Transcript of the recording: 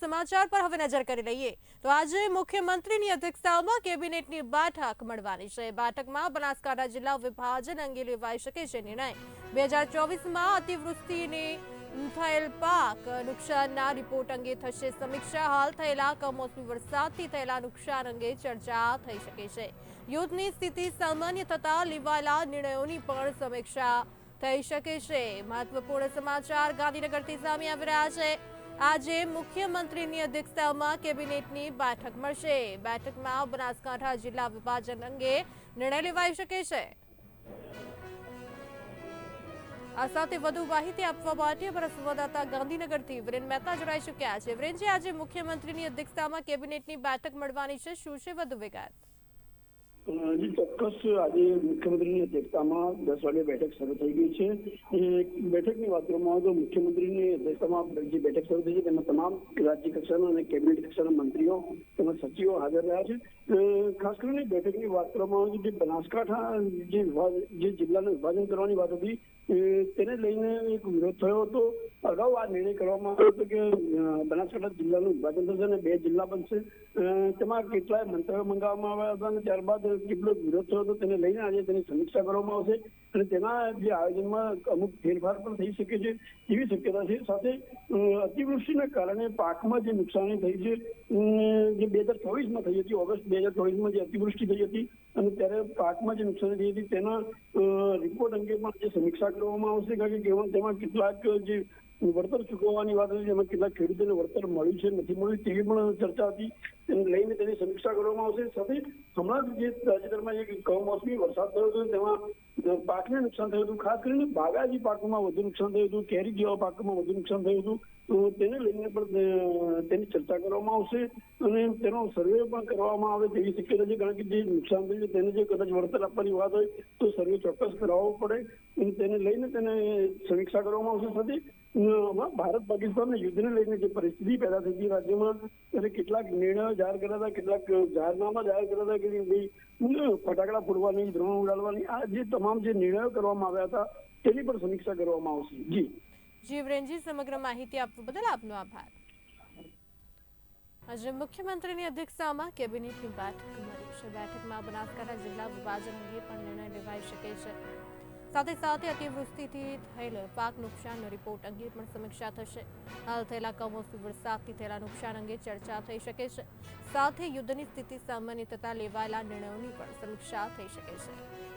સમાચાર પર હવે નજર કરી લઈએ તો આજે મુખ્યમંત્રીની અધ્યક્ષતામાં કેબિનેટની બેઠક મળવાની છે। બેઠકમાં બનાસકાંઠા જિલ્લા વિભાજન અંગે લેવાઈ શકે છે નિર્ણય। 2024માં અતિવૃષ્ટિને થયેલ પાક નુકસાનના રિપોર્ટ અંગે થશે સમીક્ષા। હાલ થયેલા કમોસમી વરસાદથી થયેલા નુકસાન અંગે ચર્ચા થઈ શકે છે। યુદ્ધની સ્થિતિ સામાન્ય થતા લેવાયેલા નિર્ણયોની પણ સમીક્ષા થઈ શકે છે। મહત્વપૂર્ણ સમાચાર ગાંધીનગરથી સામે આવી રહ્યા છે। આજે મુખ્યમંત્રીની અધ્યક્ષતામાં કેબિનેટની બેઠક મળશે। બેઠકમાં બનાસકાંઠા જિલ્લા વિભાજન અંગે નિર્ણય લેવાઈ શકે છે। આ સાથે વધુ માહિતી આપવા માટે અમારા સંવાદદાતા ગાંધીનગરથી વિરેન મહેતા જોડાઈ ચૂક્યા છે। વિરેનજી, આજે મુખ્યમંત્રીની અધ્યક્ષતામાં કેબિનેટની બેઠક મળવાની છે, શું છે વધુ વિગત? જી ચોક્કસ આજે મુખ્યમંત્રીની અધ્યક્ષતામાં 10 વાગે બેઠક શરૂ થઈ ગઈ છે। બેઠકની વાત કરવામાં આવે તો મુખ્યમંત્રીની અધ્યક્ષતામાં જે બેઠક શરૂ થઈ છે તેમાં તમામ રાજ્ય કક્ષાના અને કેબિનેટ કક્ષાના મંત્રીઓ તેમજ સચિવો હાજર રહ્યા છે। ખાસ કરીને બેઠકની વાત કરવામાં આવે તો જે બનાસકાંઠા જે જિલ્લાનું વિભાજન કરવાની વાત હતી તેને લઈને એક વિરોધ થયો હતો। અગાઉ આ નિર્ણય કરવામાં આવ્યો હતો કે બનાસકાંઠા જિલ્લાનું વિભાજન થશે અને 2 જિલ્લા બનશે। તેમાં કેટલાય મંતવ્યો મંગાવવામાં આવ્યા હતા અને ત્યારબાદ કેટલો વિરોધ થયો હતો તેને લઈને આજે તેની સમીક્ષા કરવામાં આવશે અને તેના જે આયોજનમાં અમુક ફેરફાર પણ થઈ શકે છે એવી શક્યતા છે। સાથે અતિવૃષ્ટિના કારણે પાકમાં જે નુકસાની થઈ છે જે 2024માં થઈ હતી, ઓગસ્ટ 2024માં જે અતિવૃષ્ટિ થઈ હતી અને ત્યારે પાકમાં જે નુકસાની થઈ હતી તેના રિપોર્ટ અંગે પણ જે સમીક્ષા કરવામાં આવશે, કારણ કે તેમાં કેટલાક જે વળતર ચૂકવવાની વાત હતી જેમાં કેટલાક ખેડૂતોને વળતર મળ્યું છે નથી મળ્યું તેવી પણ ચર્ચા હતી, તેને લઈને તેની સમીક્ષા કરવામાં આવશે। સાથે હમણાં જે તાજેતરમાં એક કમોસમી વરસાદ થયો હતો તેમાં પાકને નુકસાન થયું હતું, ખાસ કરીને બાગાયતી પાકોમાં વધુ નુકસાન થયું હતું, કેરી જેવા પાકોમાં વધુ નુકસાન થયું હતું, તો તેને લઈને પણ તેની ચર્ચા કરવામાં આવશે અને તેનો સર્વે પણ કરવામાં આવે તેવી શક્યતા છે, કારણ કે જે નુકસાન થયું છે તેને જે કદાચ વળતર આપવાની વાત હોય તો સર્વે ચોક્કસ કરાવવો પડે અને તેને લઈને તેને સમીક્ષા કરવામાં આવશે। સાથે ભારત પાકિસ્તાનના યુદ્ધને લઈને જે પરિસ્થિતિ પેદા થઈ હતી રાજ્યમાં ત્યારે કેટલાક નિર્ણયો જાહેર કર્યા હતા, કેટલાક જાહેરનામા જાહેર કર્યા હતા કે ભાઈ ફટાકડા ફોડવાની, ડ્રોન ઉડાડવાની, આ જે તમામ જે નિર્ણયો કરવામાં આવ્યા હતા તેની પણ સમીક્ષા કરવામાં આવશે। જી વિરેનજી, સમગ્ર માહિતી આપવા બદલ આપનો આભાર। આજે મુખ્યમંત્રીની અધ્યક્ષતામાં કેબિનેટની બેઠક મળી છે। બેઠકમાં બનાસકાંઠા જિલ્લા વિભાજન અંગે પણ નિર્ણય લેવાઈ શકે છે। સાથે સાથે અતિવૃષ્ટિથી થયેલ પાક નુકસાનનો રિપોર્ટ અંગે પણ સમીક્ષા થશે। હાલ થયેલા કમોસમી વરસાદથી થયેલા નુકસાન અંગે ચર્ચા થઈ શકે છે। સાથે યુદ્ધની સ્થિતિ સામાન્ય થતા લેવાયેલા નિર્ણયોની પણ સમીક્ષા થઈ શકે છે।